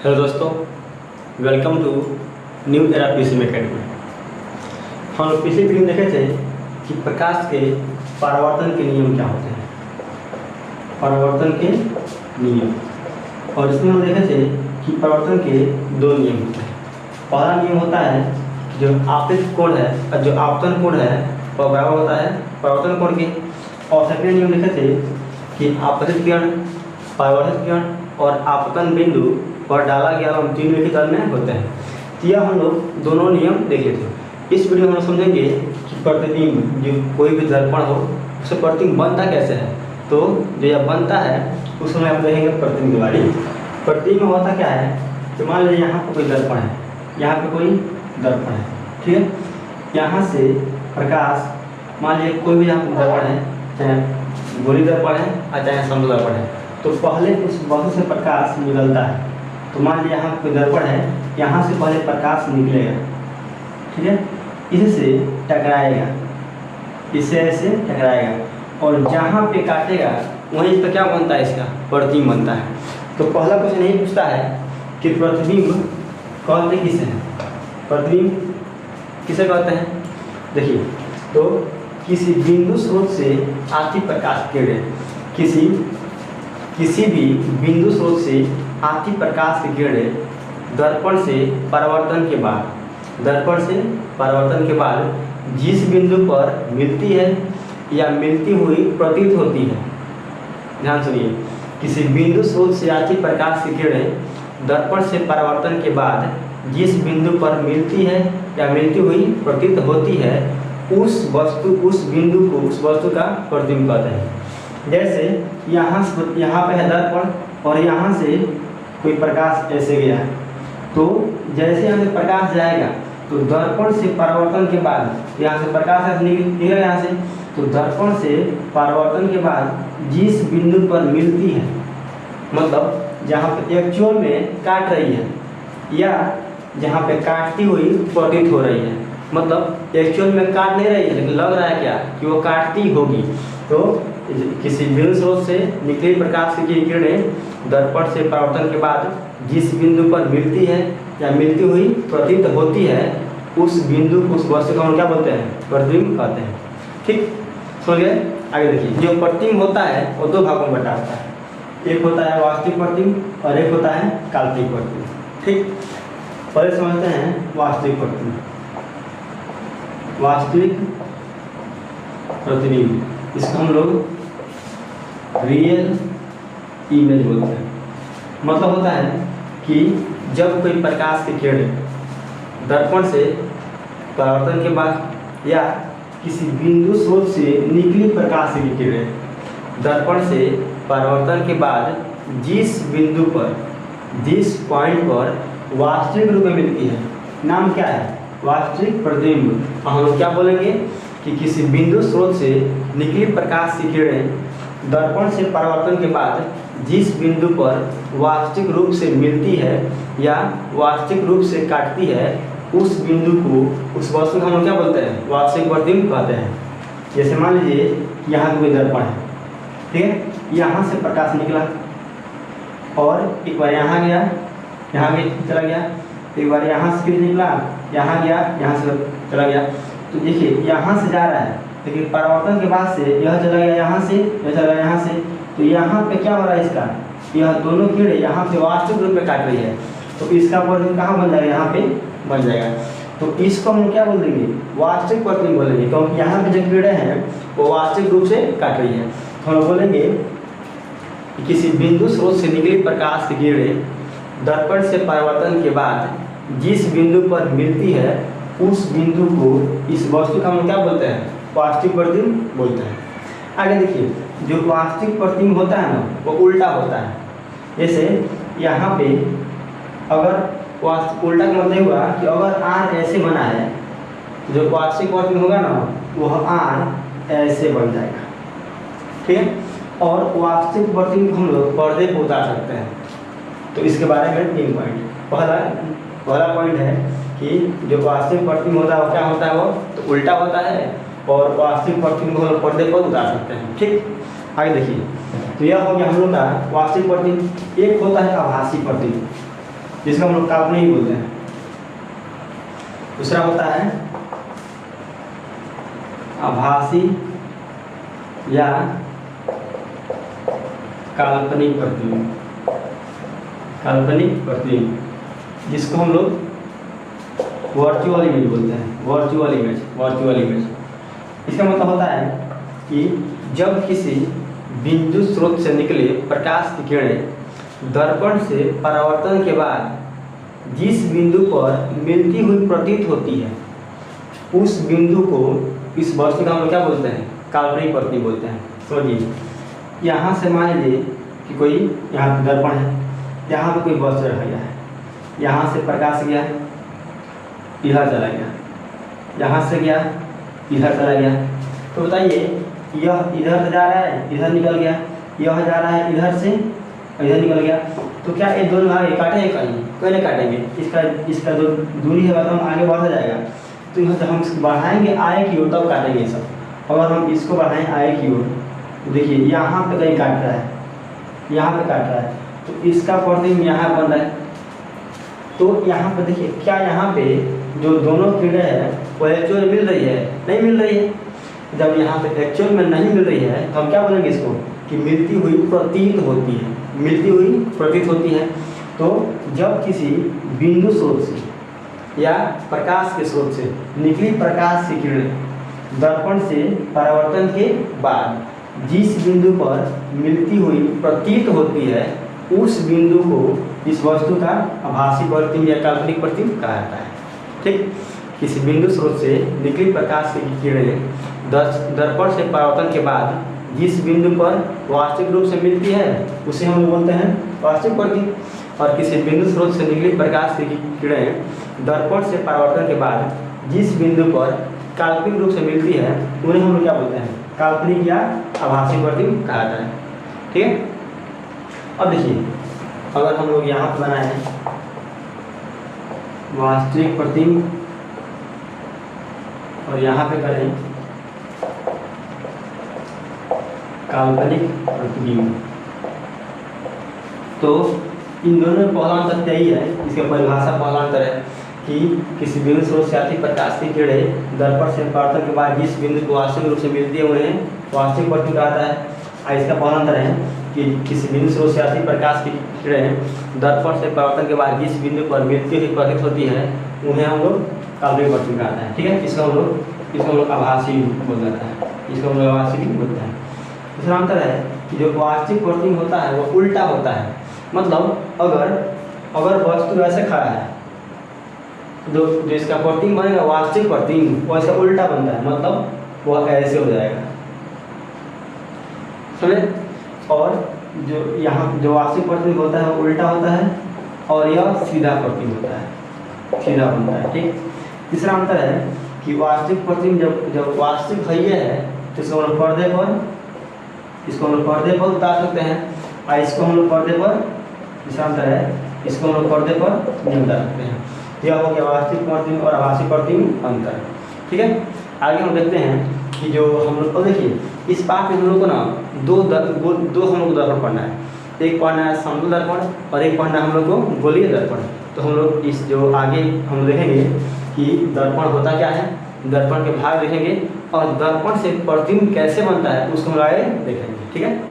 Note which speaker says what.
Speaker 1: Hello दोस्तों, welcome to new era PC mechanic. हम लोग पिछले वीडियो में देखे थे कि प्रकाश के परावर्तन के नियम क्या होते हैं, परावर्तन के नियम। और इसमें हम देखे थे कि परावर्तन के दो नियम होते हैं। पहला नियम होता है जो आपतित कोण है और जो आपतन कोण है वह बराबर होता है परावर्तन कोण के। और सेकंड नियम देखे थे कि आपतित किरण, परावर्तित किरण और आपतन बिंदु पर डाला गया हम तीनों के तल में होते हैं। तो यह हम लोग दोनों नियम देख लेते। इस वीडियो में हम समझेंगे कि प्रतिबिंब जो कोई भी दर्पण हो उसे प्रतिबिंब बनता कैसे है। तो जो यह बनता है उसमें हम देखेंगे प्रतिबिंब के बारे में। प्रतिबिंब होता क्या है तो मान लीजिए यहाँ पर कोई दर्पण है, यहाँ पे कोई दर्पण है, ठीक है। यहाँ से प्रकाश, मान लीजिए कोई भी यहाँ पर दर्पण है, चाहे गोली दर्पण है और चाहे समतल दर्पण है, तो पहले उस वस्तु से प्रकाश निकलता है। तो मान लीजिए यहाँ कोई दर्पण है, यहाँ से पहले प्रकाश निकलेगा, ठीक है, इससे टकराएगा, इससे ऐसे टकराएगा और जहाँ पे काटेगा वहीं पर क्या बनता है, इसका प्रतिबिंब बनता है। तो पहला क्वेश्चन यही पूछता है कि प्रतिबिंब कहते किसे हैं, प्रतिबिंब किसे कहते हैं। देखिए, तो किसी बिंदु स्रोत से आती प्रकाश किरण, किसी भी बिंदु स्रोत से आती प्रकाश की किरणें दर्पण से परावर्तन के बाद जिस बिंदु पर मिलती है या मिलती हुई प्रतीत होती है, ध्यान सुनिए, किसी बिंदु स्रोत से आती प्रकाश की किरणें दर्पण से परावर्तन के बाद जिस बिंदु पर मिलती है या मिलती हुई प्रतीत होती है उस बिंदु को उस वस्तु का प्रतिबिंब कहते हैं। जैसे यहाँ पे है दर्पण और यहाँ से कोई प्रकाश ऐसे गया है, तो जैसे यहाँ से प्रकाश जाएगा तो दर्पण से परावर्तन के बाद यहाँ से प्रकाश ऐसे निकलेगा यहाँ से, तो दर्पण से परावर्तन के बाद जिस बिंदु पर मिलती है, मतलब जहाँ पे एक्चुअल में काट रही है या जहाँ पे काटती हुई प्रतीत हो रही है, मतलब एक्चुअल में काट नहीं रही है लेकिन लग रहा है क्या कि वो काटती होगी, तो किसी बिंदु स्रोत से निकली प्रकाश की किरणें दर्पण से परावर्तन के बाद जिस बिंदु पर मिलती है या मिलती हुई प्रतीत होती है उस बिंदु को, उस वस्तु को हम क्या बोलते हैं, प्रतिबिंब कहते हैं। ठीक, समझ गए। आगे देखिए, जो प्रतिबिंब होता है वो दो भागों में बटा होता है, एक होता है वास्तविक प्रतिबिंब और एक होता है काल्पनिक प्रतिबिंब। ठीक, पहले समझते हैं वास्तविक प्रतिबिंब। वास्तविक प्रतिबिंब इसको हम लोग रियल इमेज बोलते हैं। मतलब होता है कि जब कोई प्रकाश की किरण दर्पण से परावर्तन के बाद या किसी बिंदु स्रोत से निकली प्रकाश की किरण दर्पण से परावर्तन के बाद जिस बिंदु पर, जिस पॉइंट पर वास्तविक रूप में मिलती है, नाम क्या है, वास्तविक प्रतिबिंब। हम लोग क्या बोलेंगे कि किसी बिंदु स्रोत से निकली प्रकाश की किरणें दर्पण से परावर्तन के बाद जिस बिंदु पर वास्तविक रूप से मिलती है या वास्तविक रूप से काटती है उस बिंदु को, उस वस्तु को हम क्या बोलते हैं, वास्तविक प्रतिबिंब कहते हैं। जैसे मान लीजिए यहाँ कोई दर्पण है, ठीक है, यहाँ से प्रकाश निकला और एक बार यहाँ गया, यहाँ भी चला गया, एक बार यहाँ से निकला, यहाँ गया, यहाँ से चला गया। तो देखिए यहाँ से जा रहा है लेकिन परावर्तन के बाद से यह चला गया यहाँ से, यह चला गया यहाँ से, तो यहाँ पे क्या हो रहा है, इसका यह दोनों कीड़े यहाँ पे वास्तविक रूप में काट रही है, तो इसका प्रतिबिंब कहाँ बन जाएगा, यहाँ पे बन जाएगा। तो इसको हम क्या बोल देंगे, वास्तविक प्रतिबिंब बोलेंगे, क्योंकि यहाँ पे जो कीड़े हैं वो वास्तविक रूप से काट रही है। तो हम बोलेंगे कि किसी बिंदु स्रोत से निकली प्रकाश की किरणें दर्पण से परावर्तन के बाद जिस बिंदु पर मिलती है उस बिंदु को, इस वस्तु का हम क्या बोलते हैं, वास्तविक प्रतिबिंब बोलते हैं। आगे देखिए, जो वास्तविक प्रतिबिंब होता है ना वो उल्टा होता है। जैसे यहाँ पे अगर उल्टा का मतलब हुआ कि अगर आर ऐसे बना है तो जो वास्तविक प्रतिबिंब होगा ना वह आर ऐसे बन जाएगा, ठीक है। और वास्तविक प्रतिबिंब हम लोग पर्दे पर उतार सकते हैं। तो इसके बारे में 3 पॉइंट। पहला पॉइंट है कि जो वास्तविक प्रतिबिंब होता है वो क्या होता है, वो तो उल्टा होता है और वास्तविक प्रतिबिंब को पर्दे पर उतार सकते हैं। ठीक, आगे देखिए, तो यह हो गया हम लोग का वास्तविक प्रतिबिंब। एक होता है आभासी प्रतिबिंब। जिसको हम लोग काल्पनिक बोलते हैं। दूसरा होता है आभासी या काल्पनिक प्रतिबिंब, काल्पनिक प्रतिबिंब, जिसको हम लोग वर्चुअल इमेज बोलते हैं। Virtual image, virtual image. इसका मतलब होता है कि जब किसी बिंदु स्रोत से निकले प्रकाश की किरणें दर्पण से परावर्तन के बाद जिस बिंदु पर मिलती हुई प्रतीत होती है, उस बिंदु को, इस वस्तु का हम लोग क्या बोलते हैं? काल्पनिक प्रतिबिंब बोलते हैं। समझिए, यहाँ से मान लीजिए कि कोई यहाँ दर्पण है, यहाँ पे कोई वस्तु रखा गया है, यहाँ से प्रकाश गया, इधर चला गया, यहाँ से गया, इधर चला गया। तो बताइए, यह इधर से जा रहा है, इधर निकल गया, यह जा रहा है इधर से, इधर निकल गया, तो क्या ये दोनों आगे काटेंगे? कहीं नहीं काटेंगे। इसका जो दूरी है तो हम आगे बढ़ता जाएगा। तो यह जब हम बढ़ाएंगे आए की ओर तब काटेंगे ये सब। अगर हम इसको बढ़ाएं आए की ओर, तो देखिए यहाँ पे कहीं काट रहा है, यहाँ पे काट रहा है, तो इसका प्रतिबिंब यहाँ बन रहा है। तो यहाँ पे देखिए, क्या यहाँ पे जो दोनों किरणें हैं वो एक्चुअल मिल रही है? नहीं मिल रही है। जब यहाँ पे एक्चुअल में नहीं मिल रही है तो हम क्या बोलेंगे इसको? कि मिलती हुई प्रतीत होती है, मिलती हुई प्रतीत होती है। तो जब किसी बिंदु स्रोत से या प्रकाश के स्रोत से निकली प्रकाश की किरणें दर्पण से परावर्तन के बाद जिस बिंदु पर मिलती हुई प्रतीत होती है, उस बिंदु को इस वस्तु का आभासी प्रतिबिंब या काल्पनिक प्रतिबिंब कहा जाता है। ठीक, किसी बिंदु स्रोत से निकली प्रकाश की किरणें दर्पण से परावर्तन के बाद जिस बिंदु पर वास्तविक रूप से मिलती है उसे हम बोलते हैं वास्तविक प्रतिबिंब। और किसी बिंदु स्रोत से निकली प्रकाश की किरणें दर्पण से परावर्तन के बाद जिस बिंदु पर काल्पनिक रूप से मिलती है उन्हें हम लोग क्या बोलते हैं? काल्पनिक या आभासी प्रतिबिंब कहा जाता है। ठीक है, अब देखिए, अगर हम लोग यहाँ पर बनाए वास्तविक प्रतिबिंब और यहाँ पे करें काल्पनिक प्रतिबिंब, तो इन दोनों में पहला अंतर यही है, इसका परिभाषा पहला अंतर है कि किसी बिंदु स्रोत से आती प्रकाश की किरणें दर्पण से परावर्तन के बाद जिस बिंदु को वास्तविक रूप से मिलती है उन्हें वास्तविक प्रतिबिंब कहा जाता है। और इसका पहला अंतर है कि किसी बिंदु स्रोत से आती प्रकाश की किरणें दर्पण से परावर्तन के बाद जिस बिंदु पर मिलती हुई प्रतीत होती है उन्हें हम लोग काल्पनिक प्रतिबिंब कहते हैं। ठीक है, इसको हम लोग आभासी बोल जाता है, इसको हम लोग आभासी भी बोलते हैं। दूसरा अंतर है कि जो वास्तविक प्रतिबिंब होता है वो उल्टा होता है। मतलब अगर वस्तु ऐसे खड़ा है, जो इसका प्रतिबिंब बनेगा वास्तविक प्रतिबिंब वो ऐसा उल्टा बनता है, मतलब वह ऐसे हो जाएगा। समझे? और जो यहाँ जो वास्तविक प्रतिबिंब होता है वो उल्टा होता है और यह सीधा प्रतिबिंब होता है, सीधा बनता है। ठीक, तीसरा अंतर है कि वास्तविक प्रतिबिंब जब वास्तविक है तो इसको हम लोग पर्दे पर उतार सकते हैं, और इसको हम लोग पर्दे पर, तीसरा अंतर है, इसको हम लोग पर्दे पर नहीं उतार सकते हैं। यह हो गया वास्तविक प्रतिबिंब और आभासी प्रतिबिंब अंतर। ठीक है, आगे हम देखते हैं कि जो हम लोग को, देखिए इस पाठ में हम लोग को ना दो हम लोग को दर्पण पढ़ना है। एक पढ़ना है समतल दर्पण और एक पढ़ना है हम लोग को गोलीय दर्पण। तो हम लोग इस जो आगे हम देखेंगे कि दर्पण होता क्या है, दर्पण के भाग देखेंगे और दर्पण से प्रतिबिंब कैसे बनता है उसको हम आगे देखेंगे। ठीक है।